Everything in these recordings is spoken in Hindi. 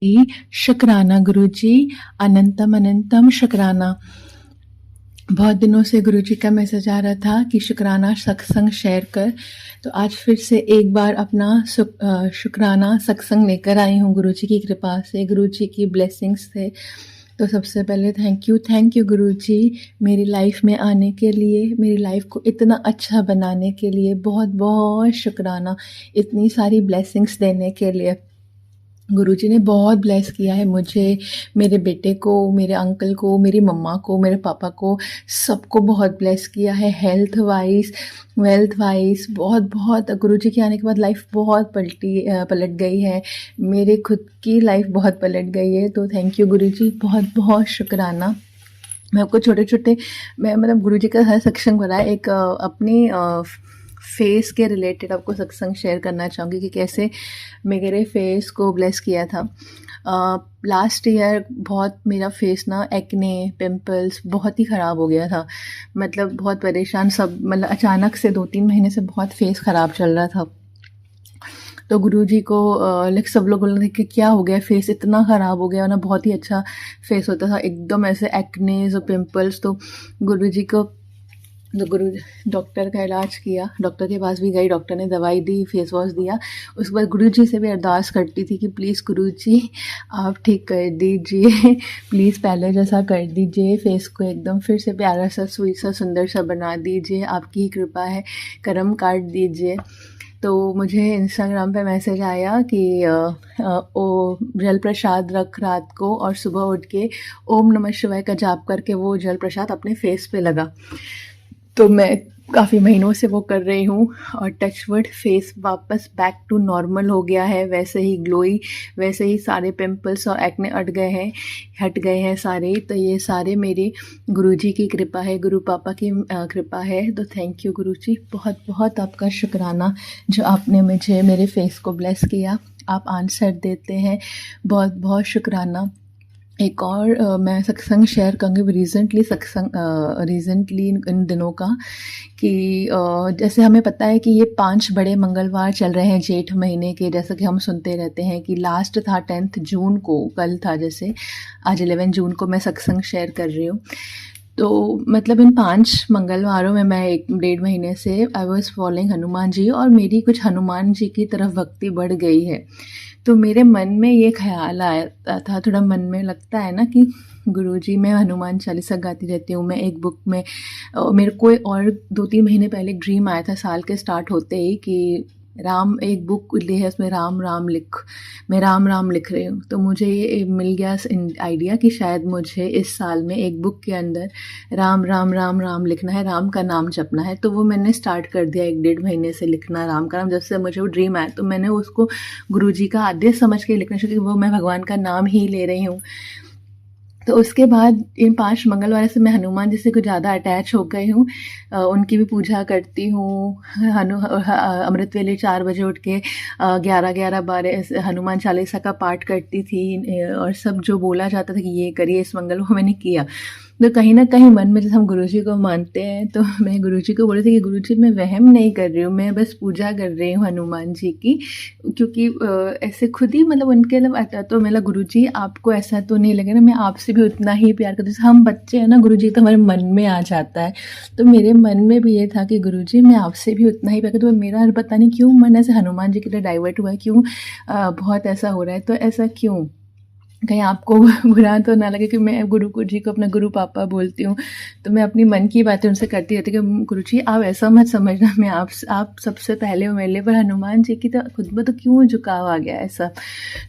शुक्राना गुरुजी, अनंतम अनंतम शुक्राना। बहुत दिनों से गुरुजी का मैसेज आ रहा था कि शुक्राना सत्संग शेयर कर, तो आज फिर से एक बार अपना शुक्राना सत्संग लेकर आई हूँ गुरुजी की कृपा से, गुरुजी की ब्लेसिंग्स से। तो सबसे पहले थैंक यू गुरुजी, मेरी लाइफ में आने के लिए, मेरी लाइफ को इतना अच्छा बनाने के लिए बहुत बहुत शुक्राना, इतनी सारी ब्लेसिंग्स देने के लिए। गुरुजी ने बहुत ब्लेस किया है मुझे, मेरे बेटे को, मेरे अंकल को, मेरी मम्मा को, मेरे पापा को, सबको बहुत ब्लेस किया है। हेल्थ वाइज, वेल्थ वाइज बहुत बहुत गुरुजी के आने के बाद लाइफ बहुत पलट गई है, मेरे खुद की लाइफ बहुत पलट गई है। तो थैंक यू गुरुजी, बहुत बहुत शुक्राना। मैं आपको छोटे छोटे, मैं मतलब गुरुजी का हर सत्संग भरा है, एक अपनी फेस के रिलेटेड आपको सत्संग शेयर करना चाहूँगी कि कैसे मेरे फेस को ब्लेस किया था। लास्ट ईयर बहुत मेरा फेस ना एक्ने, पिंपल्स बहुत ही ख़राब हो गया था, मतलब बहुत परेशान, सब मतलब अचानक से 2-3 महीने से बहुत फेस ख़राब चल रहा था। तो गुरुजी को लाइक सब लोग बोल रहे थे कि क्या हो गया, फेस इतना ख़राब हो गया ना, बहुत ही अच्छा फेस होता था, एकदम ऐसे एक्नेज और पिंपल्स। तो गुरुजी को, तो गुरु डॉक्टर का इलाज किया, डॉक्टर के पास भी गई, डॉक्टर ने दवाई दी, फेस वॉश दिया। उसके बाद गुरुजी से भी अरदास करती थी कि प्लीज़ गुरुजी आप ठीक कर दीजिए, प्लीज़ पहले जैसा कर दीजिए, फेस को एकदम फिर से प्यारा सा, स्वीट सा, सुंदर सा बना दीजिए, आपकी ही कृपा है, करम काट दीजिए। तो मुझे इंस्टाग्राम पे मैसेज आया कि ओ जल प्रसाद रख रात को और सुबह उठ के ओम नमः शिवाय का जाप करके वो जल प्रसाद अपने फेस पे लगा। तो मैं काफ़ी महीनों से वो कर रही हूँ और टचवुड फेस वापस बैक टू नॉर्मल हो गया है, वैसे ही ग्लोई, वैसे ही सारे पिंपल्स और एक्ने हट गए हैं सारे। तो ये सारे मेरे गुरुजी की कृपा है, गुरु पापा की कृपा है। तो थैंक यू गुरुजी, बहुत बहुत आपका शुक्राना जो आपने मुझे मेरे फेस को ब्लेस किया, आप आंसर देते हैं, बहुत बहुत शुक्राना। एक और मैं सत्संग शेयर करूँगी रिसेंटली इन दिनों का कि जैसे हमें पता है कि ये 5 बड़े मंगलवार चल रहे हैं जेठ महीने के, जैसा कि हम सुनते रहते हैं कि लास्ट था 10 जून को, कल था, जैसे आज 11 जून को मैं सत्संग शेयर कर रही हूँ। तो मतलब इन 5 मंगलवारों में मैं 1-1.5 महीने से I was following Hanuman ji, और मेरी कुछ हनुमान जी की तरफ भक्ति बढ़ गई है। तो मेरे मन में ये ख्याल आया था, थोड़ा मन में लगता है ना कि गुरुजी, मैं हनुमान चालीसा गाती रहती हूँ, मैं एक बुक में मेरे को और 2-3 महीने पहले एक ड्रीम आया था साल के स्टार्ट होते ही कि राम, एक बुक ली है उसमें राम राम लिख, मैं राम राम लिख रही हूँ। तो मुझे ये मिल गया आइडिया कि शायद मुझे इस साल में एक बुक के अंदर राम राम राम राम लिखना है, राम का नाम जपना है। तो वो मैंने स्टार्ट कर दिया 1-1.5 महीने से लिखना राम का नाम। जब से मुझे वो ड्रीम आया तो मैंने उसको गुरुजी का आदेश समझ के लिखना शुरू किया, वो मैं भगवान का नाम ही ले रही हूँ। तो उसके बाद इन 5 मंगलवार से मैं हनुमान जी से कुछ ज़्यादा अटैच हो गई हूँ, उनकी भी पूजा करती हूँ। अमृत वेले 4 बजे उठ के 11-11-12 हनुमान चालीसा का पाठ करती थी, और सब जो बोला जाता था कि ये करिए इस मंगल, वो मैंने किया। तो कहीं ना कहीं मन में जैसे हम गुरुजी को मानते हैं, तो मैं गुरुजी को बोल रही थी कि गुरुजी मैं वहम नहीं कर रही हूँ, मैं बस पूजा कर रही हूँ हनुमान जी की, क्योंकि ऐसे खुद ही मतलब उनके लिए आता। तो मेरा गुरुजी आपको ऐसा तो नहीं लगे ना, मैं आपसे भी उतना ही प्यार करती हूँ, जैसे हम बच्चे हैं ना, गुरुजी तो हमारे मन में आ जाता है। तो मेरे मन में भी ये था कि गुरुजी मैं आपसे भी उतना ही प्यार करती हूँ, मेरा पता नहीं क्यों मन ऐसे हनुमान जी के लिए डाइवर्ट हुआ है, क्यों बहुत ऐसा हो रहा है। तो ऐसा क्यों, कहीं आपको बुरा तो ना लगे कि मैं गुरु जी को अपना गुरु पापा बोलती हूँ। तो मैं अपनी मन की बातें उनसे करती रहती हूँ कि गुरुजी आप ऐसा मत समझना, मैं आप सबसे पहले हो मेरे लिए, पर हनुमान जी की तो खुद में तो क्यों झुकाव आ गया ऐसा।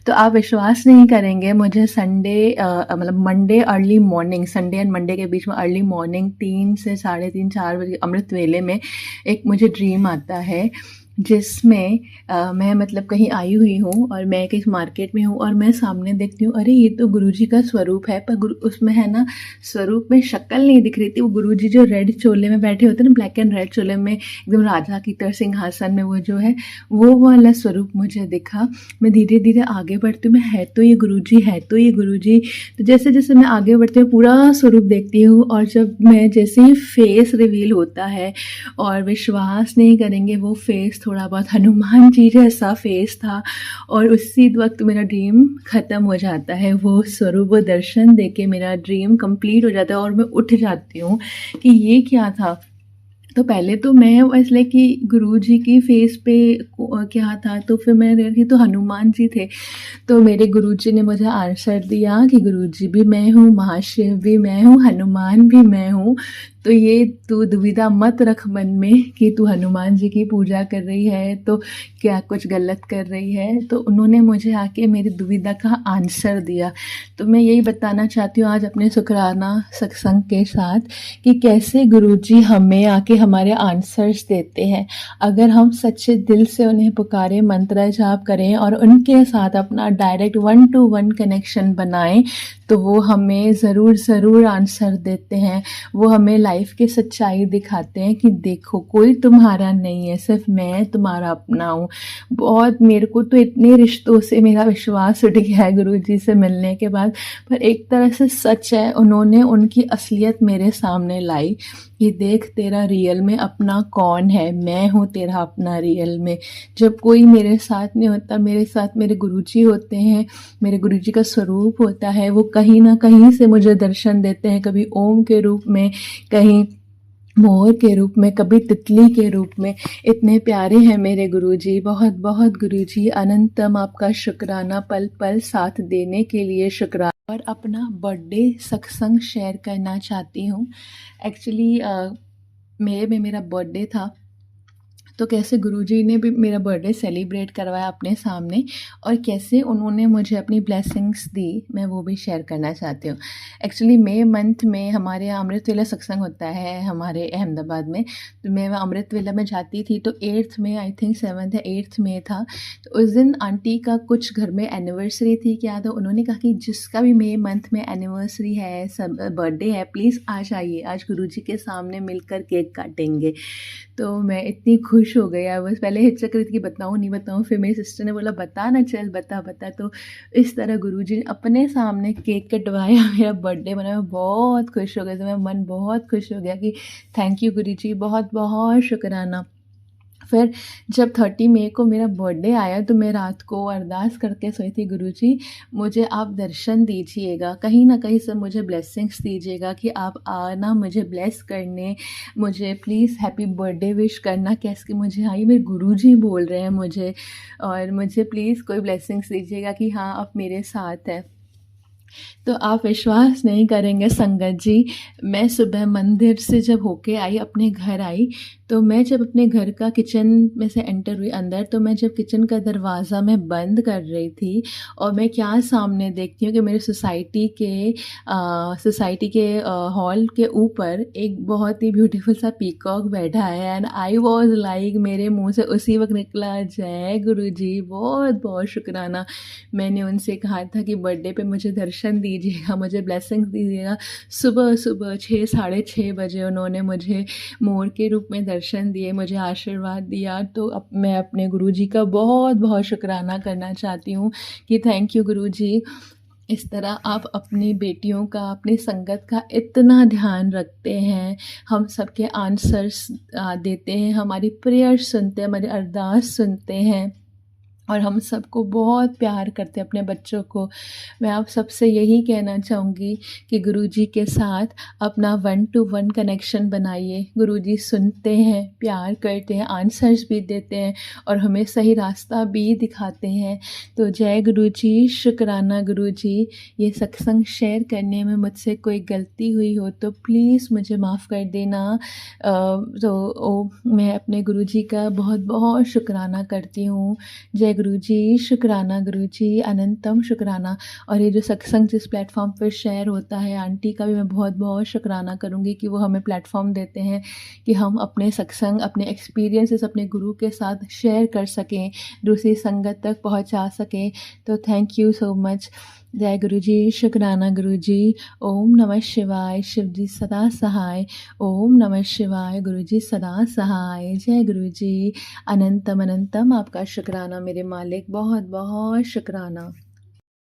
तो आप विश्वास नहीं करेंगे, मुझे संडे मतलब Monday early morning, Sunday and Monday के बीच में अर्ली मॉर्निंग 3 से 3:30-4 बजे अमृत वेले में एक मुझे ड्रीम आता है, जिसमें मैं मतलब कहीं आई हुई हूँ और मैं कहीं मार्केट में हूँ और मैं सामने देखती हूँ, अरे ये तो गुरुजी का स्वरूप है, पर उसमें है ना स्वरूप में शक्ल नहीं दिख रही थी। वो गुरुजी जो रेड चोले में बैठे होते हैं ना, ब्लैक एंड रेड चोले में, एकदम राजा की तरह सिंहासन में, वो जो है वो वाला स्वरूप मुझे दिखा। मैं धीरे धीरे आगे बढ़ती हूँ, मैं है तो ये गुरुजी, है तो ये गुरुजी। तो जैसे जैसे मैं आगे बढ़ती हूँ पूरा स्वरूप देखती हूँ, और जब मैं जैसे ही फेस रिवील होता है, और विश्वास नहीं करेंगे वो फेस थोड़ा बहुत हनुमान जी जैसा फेस था, और उसी वक्त मेरा ड्रीम ख़त्म हो जाता है। वो स्वरूप दर्शन देके मेरा ड्रीम कंप्लीट हो जाता है और मैं उठ जाती हूँ कि ये क्या था। तो पहले तो मैं इसलिए कि गुरुजी की फेस पे क्या था, तो फिर मैं देखी तो हनुमान जी थे। तो मेरे गुरुजी ने मुझे आंसर दिया कि गुरुजी भी मैं हूँ, महाशिव भी मैं हूँ, हनुमान भी मैं हूँ। तो ये तू दुविधा मत रख मन में कि तू हनुमान जी की पूजा कर रही है तो क्या कुछ गलत कर रही है। तो उन्होंने मुझे आके मेरी दुविधा का आंसर दिया। तो मैं यही बताना चाहती हूँ आज अपने शुक्राना सत्संग के साथ कि कैसे गुरुजी हमें आके हमारे आंसर्स देते हैं। अगर हम सच्चे दिल से उन्हें पुकारें, मंत्र जाप करें और उनके साथ अपना डायरेक्ट 1 to 1 कनेक्शन बनाएं, तो वो हमें ज़रूर आंसर देते हैं। वो हमें लाइफ की सच्चाई दिखाते हैं कि देखो कोई तुम्हारा नहीं है, सिर्फ मैं तुम्हारा अपना हूँ। बहुत मेरे को तो इतने रिश्तों से मेरा विश्वास उठ गया है गुरुजी से मिलने के बाद, पर एक तरह से सच है, उन्होंने उनकी असलियत मेरे सामने लाई कि देख तेरा रियल में अपना कौन है, मैं हूँ तेरा अपना रियल में। जब कोई मेरे साथ नहीं होता, मेरे साथ मेरे गुरुजी होते हैं, मेरे गुरुजी का स्वरूप होता है, वो कहीं ना कहीं से मुझे दर्शन देते हैं, कभी ओम के रूप में, कहीं मोर के रूप में, कभी तितली के रूप में। इतने प्यारे हैं मेरे गुरुजी, बहुत बहुत गुरुजी अनंतम आपका शुक्राना, पल पल साथ देने के लिए शुक्राना। और अपना बर्थडे सत्संग शेयर करना चाहती हूँ। एक्चुअली मई में मेरा बर्थडे था, तो कैसे गुरुजी ने भी मेरा बर्थडे सेलिब्रेट करवाया अपने सामने और कैसे उन्होंने मुझे अपनी ब्लेसिंग्स दी, मैं वो भी शेयर करना चाहती हूँ। एक्चुअली मई मंथ में हमारे यहाँ अमृत वेला सत्संग होता है हमारे अहमदाबाद में, तो मैं वहाँ अमृत वेला में जाती थी। तो 8th में, आई थिंक 7th या 8th में था, तो उस दिन आंटी का कुछ घर में एनिवर्सरी थी क्या, तो उन्होंने कहा कि जिसका भी मई मंथ में एनिवर्सरी है, सब बर्थडे है, प्लीज़ आ जाइए, आज गुरुजी के सामने मिलकर केक काटेंगे। तो मैं इतनी खुश हो गई, बस पहले हिचक रही थी कि बताऊँ नहीं बताऊँ, फिर मेरी सिस्टर ने बोला बता ना, चल बता बता। तो इस तरह गुरुजी ने अपने सामने केक कटवाया, मेरा बर्थडे मनाया, मैं बहुत खुश हो गई। तो मेरा मन बहुत खुश हो गया कि थैंक यू गुरुजी, बहुत बहुत शुक्राना। फिर जब 30 मई को मेरा बर्थडे आया तो मैं रात को अरदास करके सोई थी, गुरुजी मुझे आप दर्शन दीजिएगा, कहीं ना कहीं से मुझे ब्लेसिंग्स दीजिएगा कि आप आना मुझे ब्लेस करने, मुझे प्लीज़ हैप्पी बर्थडे विश करना। कैसे कि मुझे हाँ, ये मेरे गुरुजी बोल रहे हैं मुझे, और मुझे प्लीज़ कोई ब्लेसिंग्स दीजिएगा कि हाँ आप मेरे साथ हैं। तो आप विश्वास नहीं करेंगे संगत जी, मैं सुबह मंदिर से जब होके आई, अपने घर आई, तो मैं जब अपने घर का किचन में से एंटर हुई अंदर, तो मैं जब किचन का दरवाज़ा मैं बंद कर रही थी और मैं क्या सामने देखती हूँ कि मेरे सोसाइटी के हॉल के ऊपर एक बहुत ही ब्यूटीफुल सा पीकॉक बैठा है। एंड आई वॉज लाइक, मेरे मुंह से उसी वक्त निकला, जय गुरुजी, बहुत बहुत शुक्राना। मैंने उनसे कहा था कि बर्थडे पे मुझे दर्शन दीजिएगा, मुझे ब्लेसिंग्स दीजिएगा। सुबह सुबह 6, साढ़े 6 बजे उन्होंने मुझे मोर के रूप में दर्शन दिए, मुझे आशीर्वाद दिया। तो अब मैं अपने गुरुजी का बहुत बहुत शुक्राना करना चाहती हूँ कि थैंक यू गुरुजी। इस तरह आप अपनी बेटियों का, अपनी संगत का इतना ध्यान रखते हैं, हम सबके आंसर्स देते हैं, हमारी प्रेयर सुनते हैं, हमारी अरदास सुनते हैं, और हम सबको बहुत प्यार करते हैं, अपने बच्चों को। मैं आप सबसे यही कहना चाहूँगी कि गुरुजी के साथ अपना 1 to 1 कनेक्शन बनाइए। गुरुजी सुनते हैं, प्यार करते हैं, आंसर्स भी देते हैं और हमें सही रास्ता भी दिखाते हैं। तो जय गुरुजी, शुक्राना गुरुजी। ये सत्संग शेयर करने में मुझसे कोई गलती हुई हो तो प्लीज़ मुझे माफ़ कर देना। मैं अपने गुरुजी का बहुत बहुत शुक्राना करती हूँ। जय गुरुजी, शुक्राना गुरुजी, अनंतम शुक्राना। और ये जो सत्संग जिस प्लेटफॉर्म पर शेयर होता है, आंटी का भी मैं बहुत बहुत शुक्राना करूँगी कि वो हमें प्लेटफॉर्म देते हैं कि हम अपने सत्संग, अपने एक्सपीरियंसेस अपने गुरु के साथ शेयर कर सकें, दूसरी संगत तक पहुंचा सकें। तो थैंक यू सो मच। जय गुरुजी, शुक्राना गुरुजी। ओम नमः शिवाय, शिव जी सदा सहाय। ओम नमः शिवाय, गुरुजी सदा सहाय। जय गुरुजी, अनंतम अनंतम आपका शुक्राना मेरे मालिक, बहुत बहुत शुक्राना।